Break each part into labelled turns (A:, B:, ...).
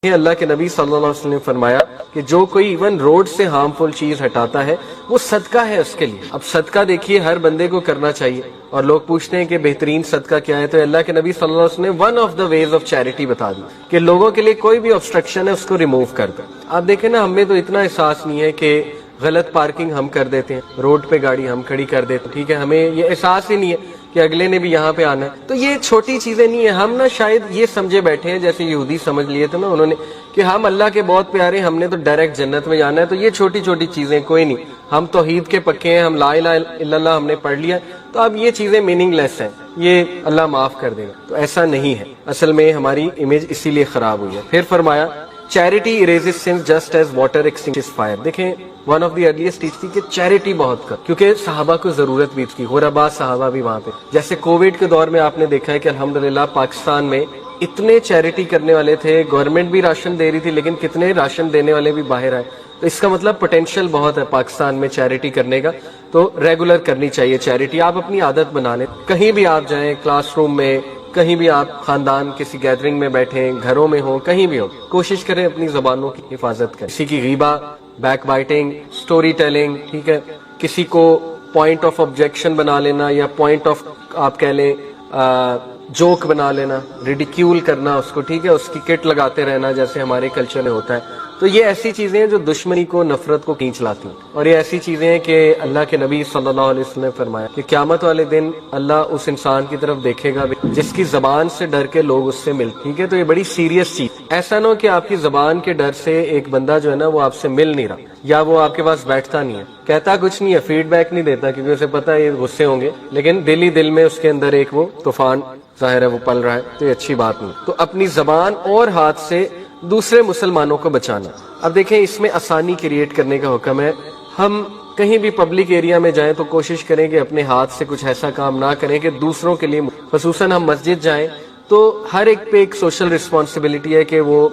A: اللہ کے نبی صلی اللہ علیہ وسلم نے فرمایا کہ جو کوئی ایون روڈ سے ہارمفل چیز ہٹاتا ہے وہ صدقہ ہے اس کے لیے۔ اب صدقہ دیکھیے ہر بندے کو کرنا چاہیے، اور لوگ پوچھتے ہیں کہ بہترین صدقہ کیا ہے، تو اللہ کے نبی صلی اللہ علیہ وسلم نے one of the ways of charity بتا دی کہ لوگوں کے لیے کوئی بھی آبسٹرکشن ہے اس کو ریموو کر دیں۔ آپ دیکھیں نا، ہمیں تو اتنا احساس نہیں ہے کہ غلط پارکنگ ہم کر دیتے ہیں، روڈ پہ گاڑی ہم کھڑی کر دیتے ہیں، ٹھیک ہے، ہمیں یہ احساس ہی نہیں ہے کہ اگلے نے بھی یہاں پہ آنا ہے۔ تو یہ چھوٹی چیزیں نہیں ہیں، ہم نا شاید یہ سمجھے بیٹھے ہیں جیسے یہودی سمجھ لیے تھے نا انہوں نے کہ ہم اللہ کے بہت پیارے، ہم نے تو ڈائریکٹ جنت میں جانا ہے، تو یہ چھوٹی چھوٹی چیزیں کوئی نہیں، ہم توحید کے پکے ہیں، ہم لا الہ الا اللہ ہم نے پڑھ لیا، تو اب یہ چیزیں میننگ لیس ہیں، یہ اللہ معاف کر دے گا۔ تو ایسا نہیں ہے، اصل میں ہماری امیج اسی لیے خراب ہوئی ہے۔ پھر فرمایا charity erases sins just as water extinguishes fire. دیکھیں one of the earliest teach تھی کہ چیریٹی بہت کر، کیونکہ صحابہ کو ضرورت بھی تھی، غرباء صحابہ بھی وہاں پہ، جیسے کووڈ کے دور میں آپ نے دیکھا ہے کہ الحمدللہ پاکستان میں اتنے چیریٹی کرنے والے تھے، گورنمنٹ بھی راشن دے رہی تھی لیکن کتنے راشن دینے والے بھی باہر آئے، تو اس کا مطلب پوٹینشیل بہت ہے پاکستان میں چیریٹی کرنے کا، تو ریگولر کرنی چاہیے چیریٹی، آپ اپنی عادت بنا لیں، کہیں بھی آپ جائیں، کلاس روم میں، کہیں بھی آپ خاندان کسی گیدرنگ میں بیٹھیں، گھروں میں ہوں، کہیں بھی ہو، کوشش کریں اپنی زبانوں کی حفاظت کریں، کسی کی غیبہ، بیک بائٹنگ، سٹوری ٹیلنگ، ٹھیک ہے، کسی کو پوائنٹ آف آبجیکشن بنا لینا یا پوائنٹ آف آپ کہہ لیں جوک بنا لینا، ریڈیکیول کرنا اس کو، ٹھیک ہے، اس کی کٹ لگاتے رہنا جیسے ہمارے کلچر میں ہوتا ہے، تو یہ ایسی چیزیں ہیں جو دشمنی کو، نفرت کو کھینچ لاتی ہیں، اور یہ ایسی چیزیں ہیں کہ اللہ کے نبی صلی اللہ علیہ وسلم نے فرمایا کہ قیامت والے دن اللہ اس انسان کی طرف دیکھے گا جس کی زبان سے ڈر کے لوگ اس سے ملتے، ٹھیک ہے، تو یہ بڑی سیریس چیز، ایسا نہ ہو کہ آپ کی زبان کے ڈر سے ایک بندہ جو ہے نا وہ آپ سے مل نہیں رہا، یا وہ آپ کے پاس بیٹھتا نہیں ہے، کہتا کچھ نہیں ہے، فیڈ بیک نہیں دیتا کیونکہ اسے پتا ہے یہ غصے ہوں گے، لیکن دل ہی دل میں اس کے اندر ایک وہ طوفان ظاہر ہے وہ پل رہا ہے، تو یہ اچھی بات نہیں۔ تو اپنی زبان اور ہاتھ سے دوسرے مسلمانوں کو بچانا۔ اب دیکھیں اس میں آسانی کریٹ کرنے کا حکم ہے، ہم کہیں بھی پبلک ایریا میں جائیں تو کوشش کریں کہ اپنے ہاتھ سے کچھ ایسا کام نہ کریں کہ دوسروں کے لیے، خصوصاً ہم مسجد جائیں تو ہر ایک پہ ایک سوشل رسپانسبلٹی ہے کہ وہ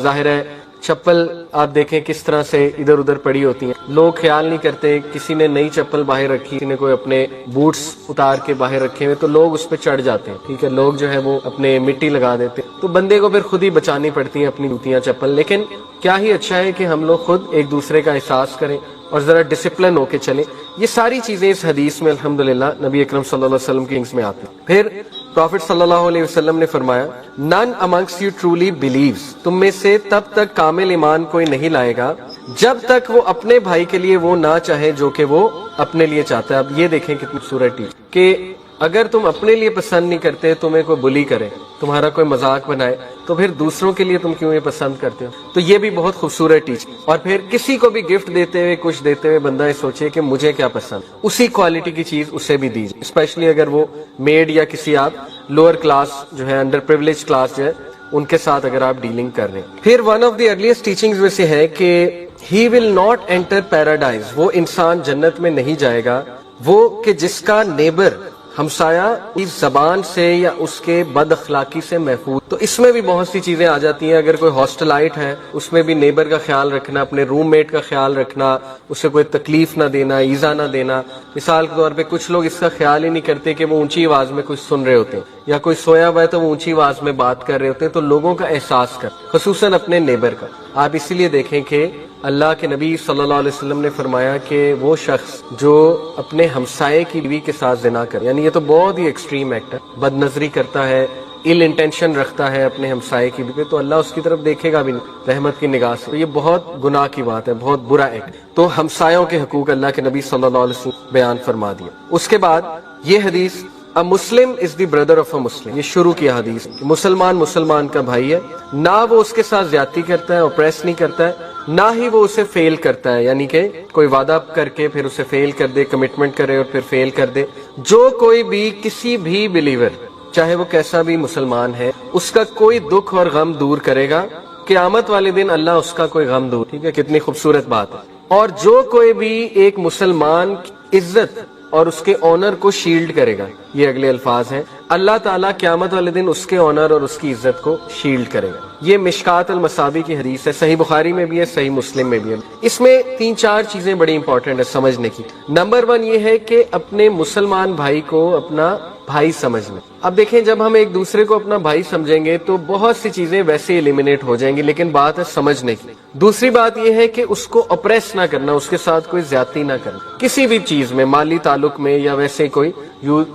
A: ظاہر ہے چپل آپ دیکھیں کس طرح سے ادھر ادھر پڑی ہوتی ہیں، لوگ خیال نہیں کرتے، کسی نے نئی چپل باہر رکھی، کسی نے کوئی اپنے بوٹس اتار کے باہر رکھے ہوئے، تو لوگ اس پہ چڑھ جاتے ہیں، ٹھیک ہے، لوگ جو ہے وہ اپنے مٹی لگا دیتے ہیں، تو بندے کو پھر خود ہی بچانی پڑتی ہیں اپنی جوتیاں چپل۔ لیکن کیا ہی اچھا ہے کہ ہم لوگ خود ایک دوسرے کا احساس کریں اور ذرا ڈسپلن ہو کے چلیں۔ یہ ساری چیزیں اس حدیث میں الحمدللہ نبی اکرم صلی اللہ علیہ وسلم کی انگز میں آتی ہیں۔ پھر پروفٹ صلی اللہ علیہ وسلم نے فرمایا none amongst you truly believes، تم میں سے تب تک کامل ایمان کوئی نہیں لائے گا جب تک وہ اپنے بھائی کے لیے وہ نہ چاہے جو کہ وہ اپنے لیے چاہتا ہے۔ اب یہ دیکھیں کتنی خوبصورت چیز کہ اگر تم اپنے لیے پسند نہیں کرتے، تمہیں کوئی بلی کرے، تمہارا کوئی مذاق بنائے، تو پھر دوسروں کے لیے تم کیوں یہ پسند کرتے ہو؟ تو یہ بھی بہت خوبصورت چیز۔ اور پھر کسی کو بھی گفٹ دیتے ہوئے، کچھ دیتے ہوئے بندہ یہ سوچے کہ مجھے کیا پسند، اسی کوالٹی کی چیز اسے بھی دیجیے، اسپیشلی اگر وہ میڈ یا کسی آپ لوور کلاس جو ہے، انڈر پریولیج کلاس جو ہے، ان کے ساتھ اگر آپ ڈیلنگ کر رہے ہیں۔ پھر one of the earliest teachings میں سے ہے کہ ہی ول ناٹ انٹر پیراڈائز، وہ انسان جنت میں نہیں جائے گا وہ کہ جس کا نیبر، ہمسایہ، اس زبان سے یا اس کے بد اخلاقی سے محفوظ۔ تو اس میں بھی بہت سی چیزیں آ جاتی ہیں، اگر کوئی ہاسٹلائٹ ہے اس میں بھی نیبر کا خیال رکھنا، اپنے روم میٹ کا خیال رکھنا، اسے کوئی تکلیف نہ دینا، ایذا نہ دینا۔ مثال کے طور پہ کچھ لوگ اس کا خیال ہی نہیں کرتے کہ وہ اونچی آواز میں کچھ سن رہے ہوتے ہیں، یا کوئی سویا ہوا ہے تو وہ اونچی آواز میں بات کر رہے ہوتے ہیں، تو لوگوں کا احساس کر، خصوصاً اپنے نیبر کا۔ آپ اسی لیے دیکھیں کہ اللہ کے نبی صلی اللہ علیہ وسلم نے فرمایا کہ وہ شخص جو اپنے ہمسائے کی بیوی کے ساتھ زنا کرے، یعنی یہ تو بہت ہی ایکسٹریم ایکٹ ہے، بد نظری کرتا ہے، ایل انٹینشن رکھتا ہے اپنے ہمسائے کی بیوی پہ، تو اللہ اس کی طرف دیکھے گا بھی نہیں رحمت کی نگاہ سے۔ تو یہ بہت گناہ کی بات ہے، بہت برا ایکٹ۔ تو ہمسایوں کے حقوق اللہ کے نبی صلی اللہ علیہ وسلم بیان فرما دیا۔ اس کے بعد یہ حدیث A Muslim is the brother of a Muslim، یہ شروع کیا حدیث، مسلمان مسلمان کا بھائی ہے، نہ وہ اس کے ساتھ زیادتی کرتا ہے، اوپریس نہیں کرتا ہے، نہ ہی وہ اسے فیل کرتا ہے، یعنی کہ کوئی وعدہ کر کے پھر اسے فیل کر دے، کمٹمنٹ کرے اور پھر فیل کر دے۔ جو کوئی بھی کسی بھی بلیور، چاہے وہ کیسا بھی مسلمان ہے، اس کا کوئی دکھ اور غم دور کرے گا، قیامت والے دن اللہ اس کا کوئی غم دور، ٹھیک ہے، کتنی خوبصورت بات ہے۔ اور جو کوئی بھی ایک مسلمان کی عزت اور اس کے آنر کو شیلڈ کرے گا، یہ اگلے الفاظ ہیں، اللہ تعالیٰ قیامت والے دن اس کے آنر اور اس کی عزت کو شیلڈ کرے گا۔ یہ مشکات المصابی کی حدیث ہے، صحیح بخاری میں بھی ہے، صحیح مسلم میں بھی ہے۔ اس میں 3-4 چیزیں بڑی امپورٹنٹ ہے سمجھنے کی۔ نمبر 1 یہ ہے کہ اپنے مسلمان بھائی کو اپنا بھائی سمجھنا۔ اب دیکھیں جب ہم ایک دوسرے کو اپنا بھائی سمجھیں گے تو بہت سی چیزیں ویسے ایلیمینیٹ ہو جائیں گی، لیکن بات ہے سمجھنے کی۔ دوسری بات یہ ہے کہ اس کو اپریس نہ کرنا، اس کے ساتھ کوئی زیادتی نہ کرنا کسی بھی چیز میں، مالی تعلق میں یا ویسے کوئی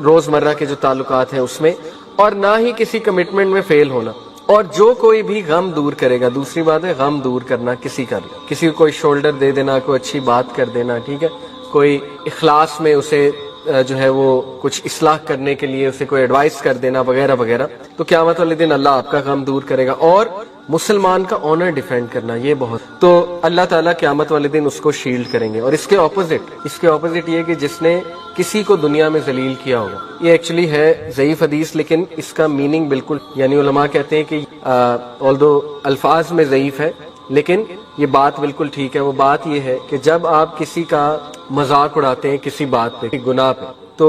A: روزمرہ کے جو تعلقات ہیں اس میں، اور نہ ہی کسی کمٹمنٹ میں فیل ہونا۔ اور جو کوئی بھی غم دور کرے گا، دوسری بات ہے غم دور کرنا کسی کا بھی، کسی کو کوئی شولڈر دے دینا، کوئی اچھی بات کر دینا، ٹھیک ہے، کوئی اخلاص میں اسے جو ہے وہ کچھ اصلاح کرنے کے لیے اسے کوئی ایڈوائس کر دینا وغیرہ وغیرہ، تو قیامت والے دن اللہ آپ کا غم دور کرے گا۔ اور مسلمان کا آنر ڈیفینڈ کرنا، یہ بہت، تو اللہ تعالیٰ قیامت والے دن اس کو شیلڈ کریں گے۔ اور اس کے اپوزٹ یہ کہ جس نے کسی کو دنیا میں ذلیل کیا ہوگا، یہ ایکچولی ہے ضعیف حدیث، لیکن اس کا میننگ بالکل، یعنی علماء کہتے ہیں کہ although الفاظ میں ضعیف ہے لیکن یہ بات بالکل ٹھیک ہے۔ وہ بات یہ ہے کہ جب آپ کسی کا مذاق اڑاتے ہیں کسی بات پہ، گناہ پہ، تو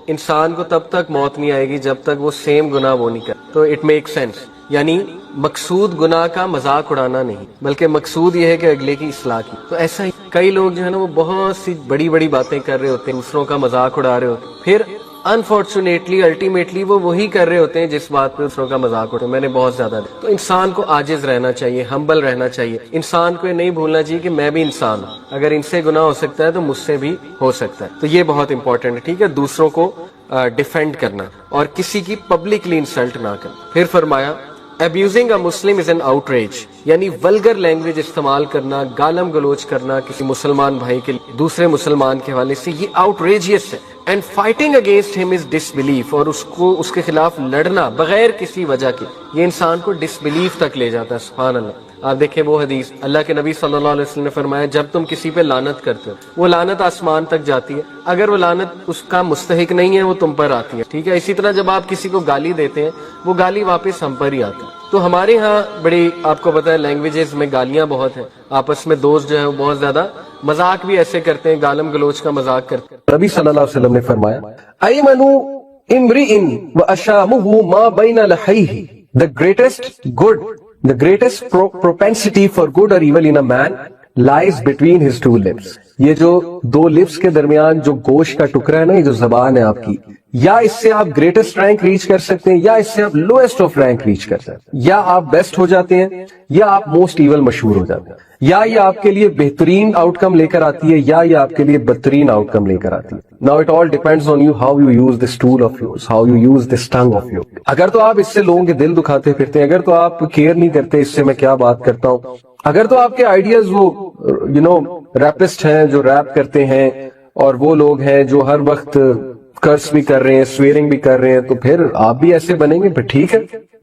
A: انسان کو تب تک موت نہیں آئے گی جب تک وہ سیم گناہ وہ نہیں کرے۔ تو اٹ میک سینس، یعنی مقصود گناہ کا مذاق اڑانا نہیں، بلکہ مقصود یہ ہے کہ اگلے کی اصلاح کی۔ تو ایسا ہی کئی لوگ جو ہے نا وہ بہت سی بڑی بڑی باتیں کر رہے ہوتے ہیں، دوسروں کا مذاق اڑا رہے ہوتے ہیں، پھر انفارچونیٹلی الٹیمیٹلی وہ وہی کر رہے ہوتے ہیں جس بات پہ دوسروں کا مذاق اڑاتے ہیں۔ میں نے بہت زیادہ تو انسان کو عاجز رہنا چاہیے، ہمبل رہنا چاہیے، انسان کو یہ نہیں بھولنا چاہیے کہ میں بھی انسان ہوں، اگر ان سے گناہ ہو سکتا ہے تو مجھ سے بھی ہو سکتا ہے۔ تو یہ بہت امپورٹنٹ ہے، ٹھیک ہے، دوسروں کو ڈیفینڈ کرنا اور کسی کی پبلکلی انسلٹ نہ کرنا۔ پھر فرمایا Abusing a Muslim is an outrage، یعنی ولگر لینگویج استعمال کرنا، گالم گلوچ کرنا کسی مسلمان بھائی کے دوسرے مسلمان کے حوالے سے، یہ outrageous ہے۔ اینڈ فائٹنگ اگینسٹ ہم از ڈسبلیف، اور اس کے خلاف لڑنا بغیر کسی وجہ کے، یہ انسان کو ڈسبلیف تک لے جاتا ہے۔ سبحان اللہ۔ آپ دیکھیں وہ حدیث، اللہ کے نبی صلی اللہ علیہ وسلم نے فرمایا جب تم کسی پہ لعنت کرتے ہو، وہ لعنت آسمان تک جاتی ہے، اگر وہ لعنت اس کا مستحق نہیں ہے وہ تم پر آتی ہے، ٹھیک ہے۔ اسی طرح جب آپ کسی کو گالی دیتے ہیں وہ گالی واپس ہم پر ہی آتی ہے۔ تو ہمارے ہاں بڑی، آپ کو پتا ہے لینگویجز میں گالیاں بہت ہیں، آپس میں دوست جو ہے وہ بہت زیادہ مذاق بھی ایسے کرتے ہیں، گالم گلوچ کا مذاق کرتے ہیں۔
B: نبی صلی اللہ علیہ وسلم نے فرمایا ایمن امرئ واشامہ ما بین لحیہ، the greatest propensity for good or evil in a man lies between his two lips۔ یہ جو دو لپس کے درمیان جو گوشت کا ٹکڑا ہے نا، یہ جو زبان ہے آپ کی، یا اس سے آپ گریٹسٹ رینک ریچ کر سکتے ہیں، یا اس سے آپ لوئسٹ آف رینک ریچ کر سکتے ہیں، یا آپ بیسٹ ہو جاتے ہیں یا آپ موسٹ ایول مشہور ہو جاتے ہیں، یا یہ آپ کے لیے بہترین آؤٹ کم لے کر آتی ہے یا یہ آپ کے لیے بدترین آؤٹ کم لے کر آتی ہے۔ Now it all depends on you how you use this tool of yours, how you use this tongue of yours۔ اگر تو آپ اس سے لوگوں کے دل دکھاتے پھرتے ہیں، اگر تو آپ کیئر نہیں کرتے اس سے میں کیا بات کرتا ہوں، اگر تو آپ کے آئیڈیاز وہ ریپسٹ ہیں جو ریپ کرتے ہیں، اور وہ لوگ ہیں جو ہر وقت کرس بھی کر رہے ہیں، سویرنگ بھی کر رہے ہیں، تو پھر آپ بھی ایسے بنیں گے۔ پھر ٹھیک ہے،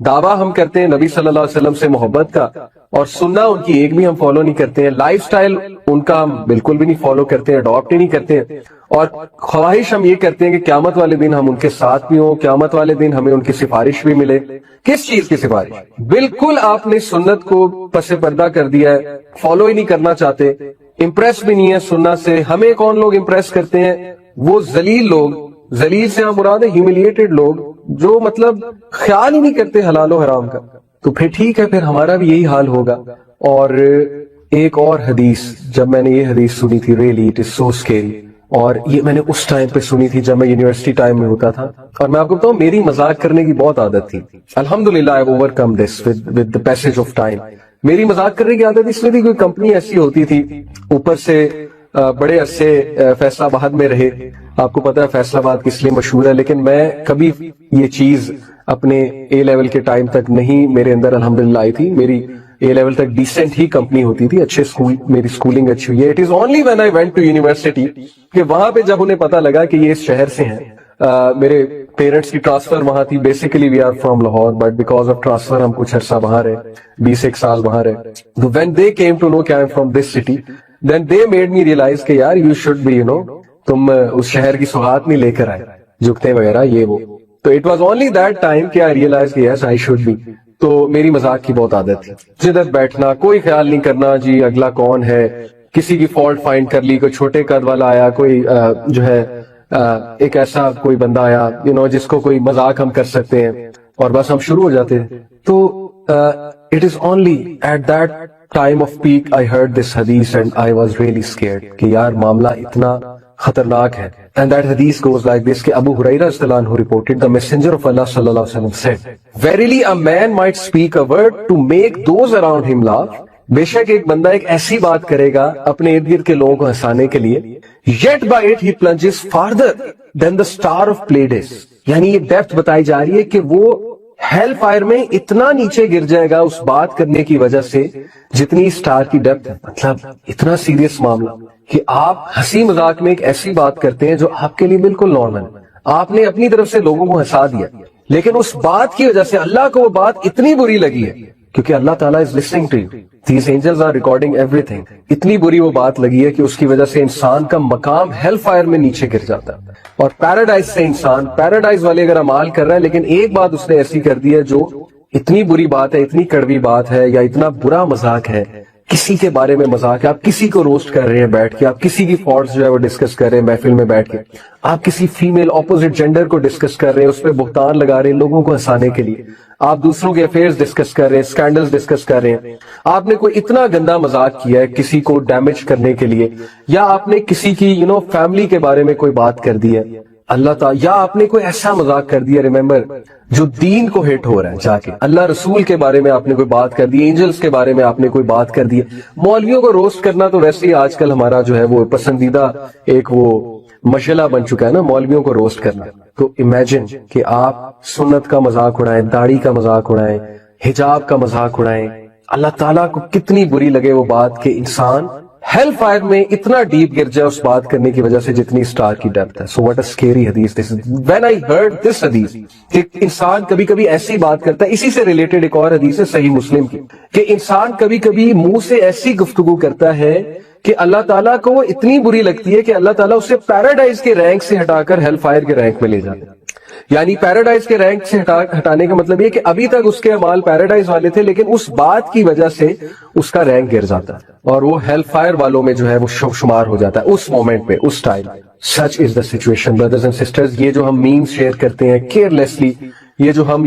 B: دعویٰ ہم کرتے ہیں نبی صلی اللہ علیہ وسلم سے محبت کا، اور سننا ان کی ایک بھی ہم فالو نہیں کرتے ہیں، لائف سٹائل ان کا ہم بالکل بھی نہیں فالو کرتے ہیں، اڈاپٹ ہی نہیں کرتے ہیں، اور خواہش ہم یہ کرتے ہیں کہ قیامت والے دن ہم ان کے ساتھ بھی ہوں، قیامت والے دن ہمیں ان کی سفارش بھی ملے۔ کس چیز کی سفارش؟ بالکل آپ نے سنت کو پس پردہ کر دیا ہے، فالو ہی نہیں کرنا چاہتے، امپریس بھی نہیں ہے سنت سے۔ ہمیں کون لوگ امپریس کرتے ہیں؟ وہ ذلیل لوگ، ذلیل سے ہم مراد ہے ہیوملیٹڈ لوگ، جو مطلب خیال ہی نہیں کرتے حلال و حرام کا۔ تو پھر ٹھیک ہے، پھر ہمارا بھی یہی حال ہوگا۔ اور ایک اور حدیث، جب میں نے یہ حدیث سنی تھی، really it is so scary, اور یہ میں نے اس ٹائم پہ سنی تھی جب میں یونیورسٹی ٹائم میں ہوتا تھا، اور میں آپ کو بتاؤں میری مذاق کرنے کی بہت عادت تھی۔ الحمدللہ I overcome this with the passage of time۔ میری مذاق کرنے کی عادت اس لیے تھی، کوئی کمپنی ایسی ہوتی تھی، اوپر سے بڑے عرصے فیصل آباد میں رہے، آپ کو پتا ہے فیصل آباد کس لیے مشہور ہے، لیکن میں کبھی یہ چیز اپنے اے لیول کے ٹائم تک نہیں میرے اندر الحمدللہ آئی تھی۔ میری اے لیول تک ڈیسنٹ ہی کمپنی ہوتی تھی، اچھے اسکول، میری اسکولنگ اچھی ہوئی ہے۔ It is only when I went to university کہ وہاں پہ جب انہیں پتا لگا کہ یہ اس شہر سے ہیں، میرے پیرنٹس کی ٹرانسفر وہاں تھی، basically we are from Lahore, but because of transfer ہم کچھ عرصہ وہاں رہے، 21 سال وہاں رہے۔ When they came to know کہ I am from this city, then they made me realise کہ یار یو شوڈ بی تم اس شہر کی سوغات نہیں لے کر آئے، جھکتے وغیرہ یہ وہ۔ تو it was only that time کہ آئی ریئلائز کہ یس آئی شوڈ بی۔ تو میری مذاق کی بہت عادت تھی، جدھر بیٹھنا، کوئی خیال نہیں کرنا جی اگلا کون ہے، کسی کی فالٹ فائنڈ کر لی، کوئی چھوٹے قد والا آیا، کوئی جو ہے ایک ایسا کوئی بندہ آیا جس کو کوئی مذاق ہم کر سکتے ہیں، اور بس ہم شروع ہو جاتے ہیں۔ تو it is only at that time of peak I heard this hadith and I was really scared کہ یار معاملہ اتنا خطرناک ہے. And that hadith goes like this کہ Abu Hurairah radhiyallahu anhu reported, the messenger of Allah sallallahu alaihi wasallam said, verily a man might speak a word to make those around him laugh. بے شک ایک بندہ ایک ایسی بات کرے گا اپنے ارد گرد کے لوگوں کو ہنسانے کے لیے, yet by it he plunges farther than the star of Pleiades. یعنی یہ ڈیپتھ بتائی جا رہی ہے کہ وہ ہیل فائر میں اتنا نیچے گر جائے گا اس بات کرنے کی وجہ سے جتنی سٹار کی ڈیپتھ ہے. مطلب اتنا سیریس معاملہ کہ آپ ہنسی مذاق میں ایک ایسی بات کرتے ہیں جو آپ کے لیے بالکل نارمل ہے, آپ نے اپنی طرف سے لوگوں کو ہنسا دیا, لیکن اس بات کی وجہ سے اللہ کو وہ بات اتنی بری لگی ہے کیونکہ اللہ تعالیٰ is listening to you. These angels are recording everything. اتنی بری وہ بات لگی ہے کہ اس کی وجہ سے انسان کا مقام ہیل فائر میں نیچے گر جاتا ہے, اور پیراڈائز سے انسان پیراڈائز والے اگر عمال کر رہا ہے لیکن ایک بات اس نے ایسی کر دی ہے جو اتنی بری بات ہے, اتنی کڑوی بات ہے, یا اتنا برا مذاق ہے, کسی کے بارے میں مذاق ہے, آپ کسی کو روسٹ کر رہے ہیں بیٹھ کے, آپ کسی کی فالٹس جو ہے وہ ڈسکس کر رہے ہیں محفل میں بیٹھ کے, آپ کسی فیمیل اپوزٹ جینڈر کو ڈسکس کر رہے ہیں, اس پہ بہتان لگا رہے ہیں لوگوں کو ہنسانے کے لیے, آپ دوسروں کے افیئرز ڈسکس کر رہے ہیں, اسکینڈلز ڈسکس کر رہے ہیں, آپ نے کوئی اتنا گندا مذاق کیا ہے کسی کو ڈیمیج کرنے کے لیے, یا آپ نے کسی کی فیملی کے بارے میں کوئی بات کر دی ہے اللہ تعالیٰ, یا آپ نے کوئی ایسا مذاق کر دیا ریمبر جو دین کو ہٹ ہو رہا ہے, جا کے اللہ رسول کے بارے میں آپ نے کوئی بات کر دی, اینجلز کے بارے میں آپ نے کوئی بات کر دی. مولویوں کو روسٹ کرنا تو ویسے ہی آج کل ہمارا جو ہے وہ پسندیدہ ایک وہ مشغلہ بن چکا ہے نا, مولویوں کو روسٹ کرنا. تو امیجن کہ آپ سنت کا مذاق اڑائیں, داڑھی کا مذاق اڑائیں, حجاب کا مذاق اڑائیں, اللہ تعالیٰ کو کتنی بری لگے وہ بات کہ انسان ہیل فائر میں اتنا ڈیپ گر جائے اس بات کرنے کی وجہ سے جتنی سٹار کی ڈیپتھ ہے. سو واٹ اے اسکیری حدیث دس از. وین آئی ہرڈ دس حدیث کہ انسان کبھی کبھی ایسی بات کرتا ہے, اسی سے ریلیٹڈ ایک اور حدیث ہے صحیح مسلم کی, کہ انسان کبھی کبھی منہ سے ایسی گفتگو کرتا ہے کہ اللہ تعالیٰ کو وہ اتنی بری لگتی ہے کہ اللہ تعالیٰ اسے پیراڈائز کے رینک سے ہٹا کر ہیل فائر کے رینک میں لے جاتا ہے. یعنی پیراڈائز کے رینک سے ہٹانے کا مطلب یہ کہ ابھی تک اس کے اعمال پیراڈائز والے تھے, لیکن اس بات کی وجہ سے اس کا رینک گر جاتا ہے اور وہ ہیل فائر والوں میں جو ہے وہ شمار ہو جاتا ہے اس مومنٹ پہ, اس time. Such is the situation brothers and sisters. یہ جو ہم میمز شیئر کرتے ہیں کیئرلیسلی, یہ جو ہم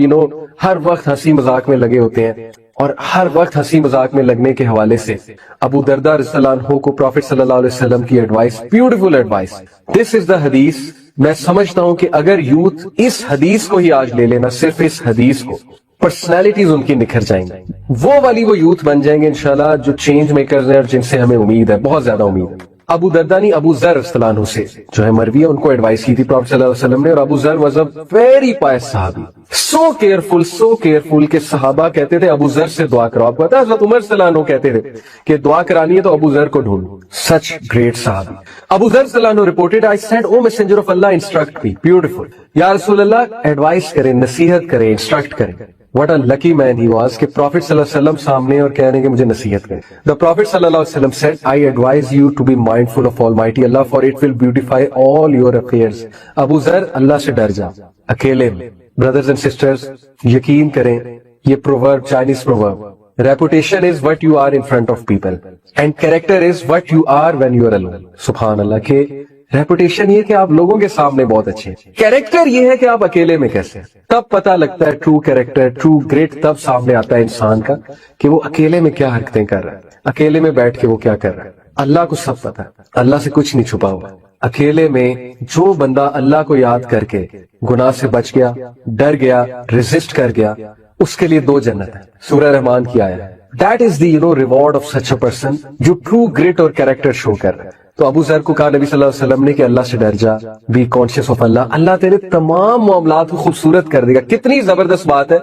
B: ہر وقت ہنسی مذاق میں لگے ہوتے ہیں, اور ہر وقت ہنسی مذاق میں لگنے کے حوالے سے ابو درداء رضی اللہ عنہ کو پروفٹ صلی اللہ علیہ وسلم کی ایڈوائس, بیوٹیفل ایڈوائس, دس از دا حدیث. میں سمجھتا ہوں کہ اگر یوتھ اس حدیث کو ہی آج لے لینا, صرف اس حدیث کو, پرسنالٹیز ان کی نکھر جائیں گے, وہ یوتھ بن جائیں گے انشاءاللہ جو چینج میکرز ہیں اور جن سے ہمیں امید ہے, بہت زیادہ امید ہے. ابو درداء نہیں, ابو ذر رضی اللہ عنہ سے جو ہے مروی ہے, ان کو ایڈوائس کی تھی پروفٹ صلی اللہ علیہ وسلم نے, اور ابو ذر واز اے ویری پائس صحابی, سو کیئرفل کہ صحابہ کہتے تھے ابو ذر سے دعا کرو. آپ کو پتا ہے حضرت عمر صلی اللہ عنہ کہتے تھے کہ دعا کرانی ہے تو ابو ذر کو ڈھونڈو, سچ گریٹ صحابی. ابو ذر صلی اللہ عنہ reported, I said O messenger of Allah instruct me, beautiful, یا رسول اللہ ایڈوائس کریں, نصیحت کریں, انسٹرکٹ کریں. What a lucky man he was کہ Prophet صلی اللہ علیہ وسلم سامنے اور کہہ رہے ہیں کہ مجھے نصیحت کریں. The Prophet صلی اللہ علیہ وسلم said, I advise you to be mindful of Almighty Allah for it will beautify all your affairs. ابو ذر, اللہ سے ڈر جا اکیلے میں. Brothers and sisters, یقین کریں یہ proverb, Chinese proverb, reputation is what you are in front of people and character is what you are when you are alone. سبحان اللہ, کہ ریپوٹیشن یہ کہ آپ لوگوں کے سامنے بہت اچھے ہیں, کیریکٹر یہ ہے کہ آپ اکیلے میں کیسے. تب پتا لگتا ہے ٹرو کیریکٹر, ٹرو گریٹ تب سامنے آتا ہے انسان کا کہ وہ اکیلے میں کیا حرکتیں کر رہا ہے, اکیلے میں بیٹھ کے وہ کیا کر رہا ہے. اللہ کو سب پتا ہے, اللہ سے کچھ نہیں چھپا ہوا. اکیلے میں جو بندہ اللہ کو یاد کر کے گناہ سے بچ گیا, ڈر گیا, ریزسٹ کر گیا, اس کے لیے 2 جنت ہے. سورہ رحمان کی آیا ہے, that is the reward of such a person جو ٹرو گریٹ اور کیریکٹر شو کر رہا ہے. تو ابو ذر کو کہا نبی صلی اللہ علیہ وسلم نے کہ اللہ سے ڈر جا, بی کانشیس آف اللہ, اللہ تیرے تمام معاملات کو خوبصورت کر دے گا. کتنی زبردست بات ہے,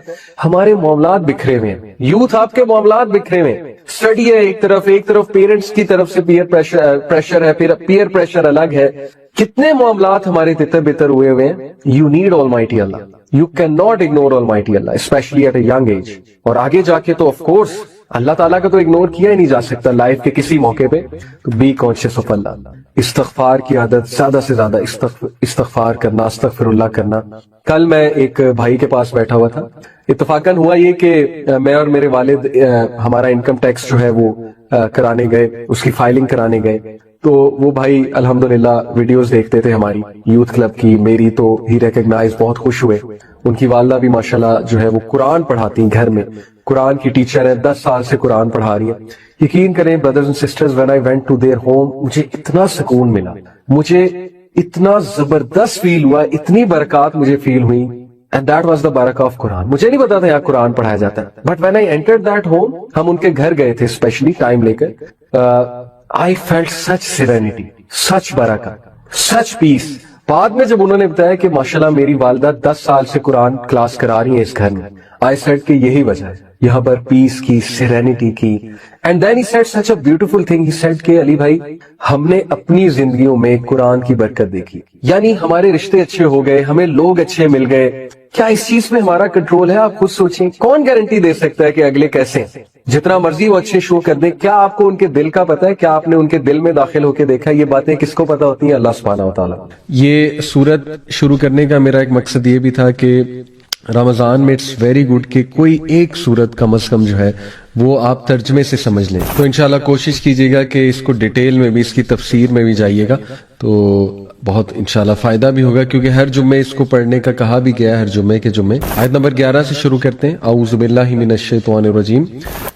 B: ہمارے معاملات بکھرے ہوئے ہیں, یوتھ آپ کے معاملات بکھرے ہوئے ہیں. اسٹڈی ہے ایک طرف پیرنٹس کی طرف سے پیئر پریشر ہے, پھر پیئر پریشر الگ ہے, کتنے معاملات ہمارے تتر بتر ہوئے ہیں. You need almighty Allah, you can not ignore almighty Allah, especially at a young age. اور آگے جا کے تو آف کورس اللہ تعالیٰ کا تو اگنور کیا ہی نہیں جا سکتا لائف کے کسی موقع پہ. تو بی کانشیس آف اللہ, استغفار کی عادت, زیادہ سے زیادہ استغفار کرنا, استغفر اللہ کرنا. کل میں ایک بھائی کے پاس بیٹھا ہوا تھا, اتفاقاً ہوا یہ کہ میں اور میرے والد ہمارا انکم ٹیکس جو ہے وہ کرانے گئے, اس کی فائلنگ کرانے گئے. تو وہ بھائی الحمدللہ ویڈیوز دیکھتے تھے ہماری یوتھ کلب کی, میری تو ہی ریکگنائز, بہت خوش ہوئے. ان کی والدہ بھی ماشاءاللہ جو ہے وہ قرآن پڑھاتی ہیں گھر میں, قرآن کی ٹیچر ہیں, 10 سال سے قرآن پڑھا رہی ہیں. یقین کریں brothers and sisters, when I went to their home, مجھے اتنا سکون ملا, مجھے اتنا زبردست فیل ہوا, اتنی برکات مجھے فیل ہوئی. And that was the barakah of قرآن. مجھے نہیں پتا تھا یہاں قرآن پڑھایا جاتا ہے. But when I entered that home, ہم ان کے گھر گئے تھے اسپیشلی ٹائم لے کر, I felt such serenity, such barakah, such peace. بعد میں جب انہوں نے بتایا کہ ماشاءاللہ میری والدہ 10 سال سے قرآن کلاس کرا رہی ہیں اس گھر میں, I said کہ یہی وجہ ہے یہاں پر پیس کی, سیرینٹی کی. And then he said such a beautiful thing. He said کہ علی بھائی, ہم نے اپنی زندگیوں میں قرآن کی برکت دیکھی, یعنی ہمارے رشتے اچھے ہو گئے, ہمیں لوگ اچھے مل گئے. کیا اس چیز میں ہمارا کنٹرول ہے؟ آپ خود سوچیں, کون گارنٹی دے سکتا ہے کہ اگلے کیسے ہیں؟ جتنا مرضی وہ اچھے شو کر دیں, کیا آپ کو ان کے دل کا پتا ہے؟ کیا آپ نے ان کے دل میں داخل ہو کے دیکھا؟ یہ باتیں کس کو پتا ہوتی ہیں؟ اللہ سبحانہ و تعالیٰ.
A: یہ سورت شروع کرنے کا میرا ایک مقصد یہ بھی تھا کہ رمضان میں اٹس ویری گڈ کہ کوئی ایک سورت کم از کم جو ہے وہ آپ ترجمے سے سمجھ لیں. تو انشاءاللہ کوشش کیجیے گا کہ اس کو ڈیٹیل میں بھی, اس کی تفسیر میں بھی جائیے گا, تو بہت انشاءاللہ فائدہ بھی ہوگا, کیونکہ ہر جمعے اس کو پڑھنے کا کہا بھی گیا ہے, ہر جمعے کے جمعے. آیت نمبر 11 سے شروع کرتے ہیں. اعوذ باللہ من الشیطان الرجیم.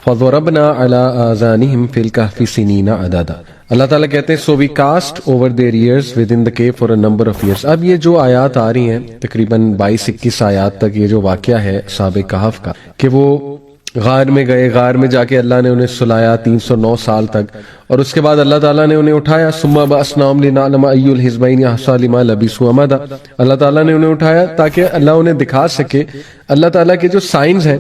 A: فَضَرَبْنَا عَلَىٰ آذَانِهِمْ فِي الْكَهْفِ سِنِينَ عَدَدًا. اللہ تعالیٰ کہتے ہیں so we cast over their ears within the cave for a number of years. اب یہ جو آیات آ رہی ہیں تقریباً 22-21 آیات تک, یہ جو واقعہ ہے اصحاب کہف کا کہ وہ غار میں گئے, غار میں جا کے اللہ نے انہیں سلایا 309 سال تک, اور اس کے بعد اللہ تعالیٰ نے انہیں اٹھایا. ثم بَعَثْنَاهُمْ لِنَعْلَمَ أَيُّ الْحِزْبَيْنِ أَحْصَىٰ لِمَا لَبِثُوا أَمَدًا. اللہ تعالیٰ نے انہیں اٹھایا تاکہ اللہ انہیں دکھا سکے اللہ تعالیٰ کے جو سائنز ہیں,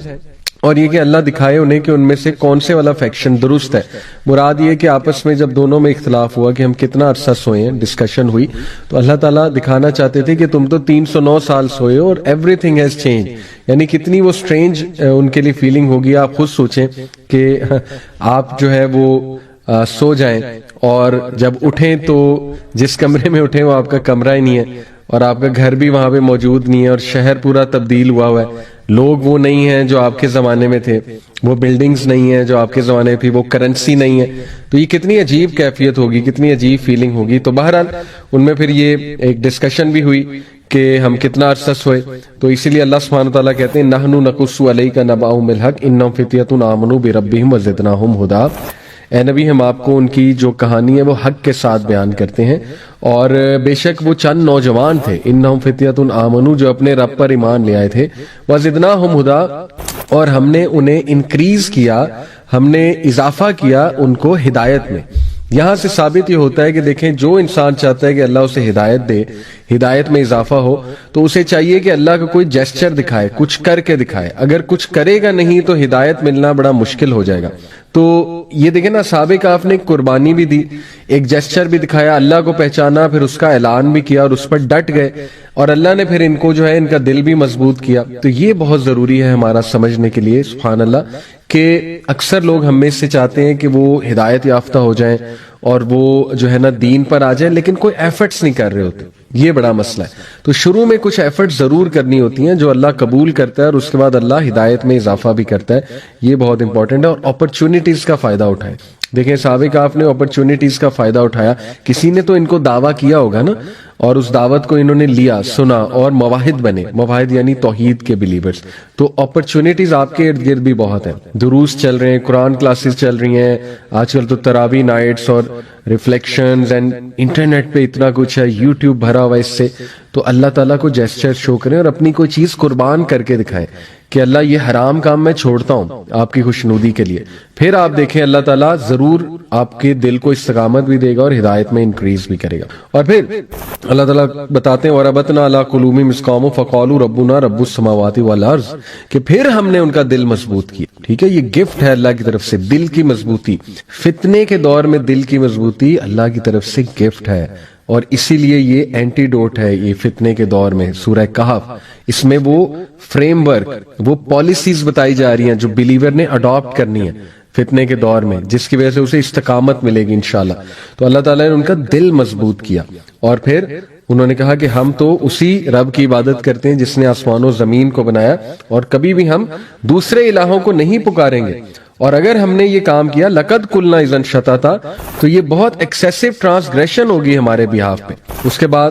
A: اور یہ کہ اللہ دکھائے انہیں کہ ان میں سے کون سے والا فیکشن درست ہے. مراد یہ کہ آپس میں جب دونوں میں اختلاف ہوا کہ ہم کتنا عرصہ سوئے ہیں, ڈسکشن ہوئی, تو اللہ تعالیٰ دکھانا چاہتے تھے کہ تم تو 309 سال سوئے ہو اور ایوری تھنگ ہیز چینج. یعنی کتنی وہ سٹرینج ان کے لیے فیلنگ ہوگی. آپ خود سوچیں کہ آپ جو ہے وہ سو جائیں اور جب اٹھیں تو جس کمرے میں اٹھیں وہ آپ کا کمرہ ہی نہیں ہے, اور آپ کا گھر بھی وہاں پہ موجود نہیں ہے, اور شہر پورا تبدیل ہوا ہوا ہے. لوگ وہ نہیں ہیں جو آپ کے زمانے میں تھے, وہ بلڈنگز نہیں ہیں جو آپ کے زمانے میں تھی, وہ کرنسی نہیں ہے. تو یہ کتنی عجیب کیفیت ہوگی, کتنی عجیب فیلنگ ہوگی. تو بہرحال ان میں پھر یہ ایک ڈسکشن بھی ہوئی کہ ہم کتنا عرصہ سوئے. تو اسی لیے اللہ سبحانہ وتعالیٰ کہتے ہیں نحن نقص علیک نبأهم بالحق انہم فتیۃ آمنوا بربہم وزدناہم ہدی. اے نبی, ہم آپ کو ان کی جو کہانی ہے وہ حق کے ساتھ بیان کرتے ہیں, اور بے شک وہ چند نوجوان تھے, انہم فتیۃ آمنوا, جو اپنے رب پر ایمان لے آئے تھے, وزدناہم ہدی, اور ہم نے انہیں انکریز کیا, ہم نے اضافہ کیا ان کو ہدایت میں. یہاں سے ثابت یہ ہوتا ہے کہ دیکھیں, جو انسان چاہتا ہے کہ اللہ اسے ہدایت دے, ہدایت میں اضافہ ہو, تو اسے چاہیے کہ اللہ کا کوئی جیسچر دکھائے, کچھ کر کے دکھائے. اگر کچھ کرے گا نہیں تو ہدایت ملنا بڑا مشکل ہو جائے گا. تو یہ دیکھیں نا, اصحاب کہف نے ایک قربانی بھی دی, ایک جیسچر بھی دکھایا, اللہ کو پہچانا, پھر اس کا اعلان بھی کیا اور اس پر ڈٹ گئے, اور اللہ نے پھر ان کو جو ہے ان کا دل بھی مضبوط کیا. تو یہ بہت ضروری ہے ہمارا سمجھنے کے لیے, سبحان اللہ, کہ اکثر لوگ ہم میں سے چاہتے ہیں کہ وہ ہدایت یافتہ ہو جائیں اور وہ جو ہے نا دین پر آ جائیں, لیکن کوئی ایفرٹس نہیں کر رہے ہوتے. یہ بڑا مسئلہ ہے. تو شروع میں کچھ ایفرٹس ضرور کرنی ہوتی ہیں جو اللہ قبول کرتا ہے, اور اس کے بعد اللہ ہدایت میں اضافہ بھی کرتا ہے. یہ بہت امپورٹنٹ ہے. اور اپرچونٹیز کا فائدہ اٹھائیں. دیکھیں صحابہ کہف نے اپرچونٹیز کا فائدہ اٹھایا. کسی نے تو ان کو دعویٰ کیا ہوگا نا, اور اس دعوت کو انہوں نے لیا, سنا, اور مواحد بنے. مواحد یعنی توحید کے بلیورز. تو اپرچونٹیز آپ کے ارد گرد بھی بہت ہیں. دروس چل رہے ہیں, قرآن کلاسز چل رہی ہیں, آج کل تو تراویح نائٹس اور ریفلیکشنز, اینڈ انٹرنیٹ پہ اتنا کچھ ہے, یوٹیوب بھرا ہوا اس سے. تو اللہ تعالیٰ کو جیسچر شو کریں اور اپنی کوئی چیز قربان کر کے دکھائیں کہ اللہ یہ حرام کام میں چھوڑتا ہوں آپ کی خوشنودی کے لیے. پھر آپ دیکھیں اللہ تعالیٰ ضرور آپ کے دل کو استقامت بھی دے گا اور ہدایت میں انکریز بھی کرے گا. اور پھر اللہ تعالیٰ بتاتے ہیں وَرَبَطْنَا عَلَىٰ قُلُوبِهِمْ إِذْ قَامُوا فَقَالُوا رَبُّنَا رَبُّ السَّمَاوَاتِ وَالْأَرْضِ, کہ پھر ہم نے ان کا دل مضبوط کیا. ٹھیک ہے, یہ گفٹ ہے اللہ کی طرف سے, دل کی مضبوطی. فتنے کے دور میں دل کی مضبوطی اللہ کی طرف سے گفٹ ہے, اور اسی لیے یہ اینٹی ڈوٹ ہے یہ فتنے کے دور میں. سورہ کہف, اس میں وہ فریم ورک, وہ پالیسیز بتائی جا رہی ہیں جو بلیور نے اڈاپٹ کرنی ہے فتنے کے دور میں, جس کی وجہ سے اسے استقامت ملے گی انشاءاللہ. تو اللہ تعالیٰ نے ان کا دل مضبوط کیا, اور پھر انہوں نے کہا کہ ہم تو اسی رب کی عبادت کرتے ہیں جس نے آسمان و زمین کو بنایا, اور کبھی بھی ہم دوسرے الہوں کو نہیں پکاریں گے. اور اگر ہم نے یہ کام کیا لقد قلنا اذن شططا, تو یہ بہت ایکسیسو ٹرانسگریشن ہوگی ہمارے بیہاف پہ. اس کے بعد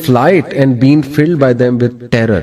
B: flight and been filled by them with terror.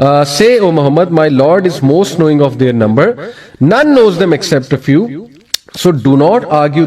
B: Say, O Muhammad, my Lord is most knowing of their number. None knows them except a few. So do not argue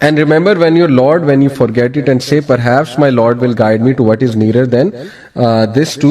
B: and remember when your Lord, when you forget it and say perhaps my Lord will guide me to what is nearer than this to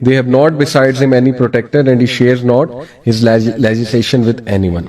B: they have not besides him any protector and he shares not his legislation with anyone।